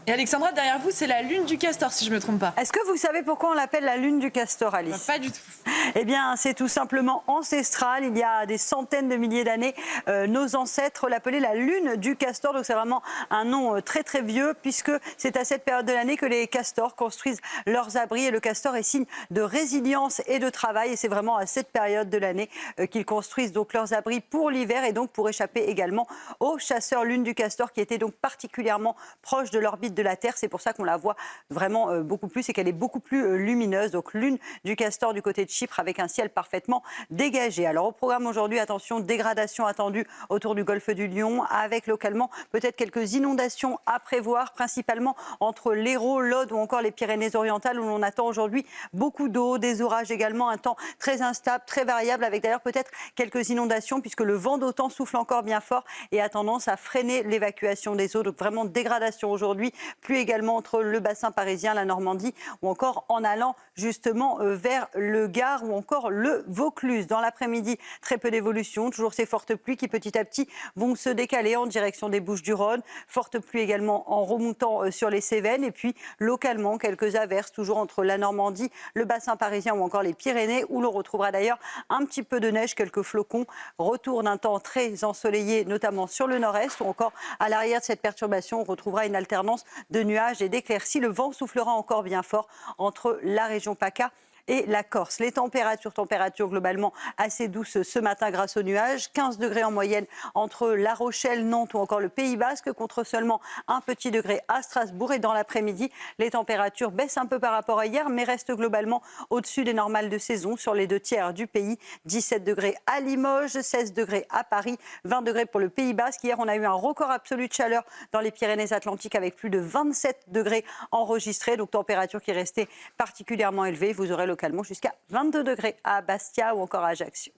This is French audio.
Et Alexandra, derrière vous, c'est la lune du castor, si je ne me trompe pas. Est-ce que vous savez pourquoi on l'appelle la lune du castor, Alice? Pas du tout. Eh bien, c'est tout simplement ancestral. Il y a des centaines de milliers d'années, nos ancêtres l'appelaient la lune du castor. Donc, c'est vraiment un nom très, très vieux, puisque c'est à cette période de l'année que les castors construisent leurs abris. Et le castor est signe de résilience et de travail. Et c'est vraiment à cette période de l'année qu'ils construisent donc leurs abris pour l'hiver et donc pour échapper également aux chasseurs lune du castor qui étaient donc particulièrement proches de l'orbite de la Terre. C'est pour ça qu'on la voit vraiment beaucoup plus et qu'elle est beaucoup plus lumineuse. Donc, lune du castor du côté de Chypre avec un ciel parfaitement dégagé. Alors au programme aujourd'hui, attention, dégradation attendue autour du golfe du Lion avec localement peut-être quelques inondations à prévoir, principalement entre l'Hérault, l'Aude ou encore les Pyrénées-Orientales où l'on attend aujourd'hui beaucoup d'eau, des orages également, un temps très instable, très variable avec d'ailleurs peut-être quelques inondations puisque le vent d'automne souffle encore bien fort et a tendance à freiner l'évacuation des eaux. Donc vraiment dégradation aujourd'hui, pluie également entre le bassin parisien, la Normandie ou encore en allant justement vers le Gard ou encore le Vaucluse. Dans l'après-midi, très peu d'évolution, toujours ces fortes pluies qui petit à petit vont se décaler en direction des Bouches-du-Rhône. Fortes pluies également en remontant sur les Cévennes et puis localement quelques averses toujours entre la Normandie, le bassin parisien ou encore les Pyrénées où l'on retrouvera d'ailleurs un petit peu de neige, quelques flocons. Retour d'un temps très ensoleillé notamment sur le nord-est ou encore à l'arrière de cette perturbation, on retrouvera une alternance de nuages et d'éclaircies. Le vent soufflera encore bien fort entre la région PACA et la Corse. Les températures globalement assez douces ce matin grâce aux nuages. 15 degrés en moyenne entre La Rochelle, Nantes ou encore le Pays Basque contre seulement un petit degré à Strasbourg. Et dans l'après-midi, les températures baissent un peu par rapport à hier mais restent globalement au-dessus des normales de saison sur les 2 tiers du pays. 17 degrés à Limoges, 16 degrés à Paris, 20 degrés pour le Pays Basque. Hier, on a eu un record absolu de chaleur dans les Pyrénées-Atlantiques avec plus de 27 degrés enregistrés. Donc température qui restait particulièrement élevée. Vous aurez localement jusqu'à 22 degrés à Bastia ou encore à Ajaccio.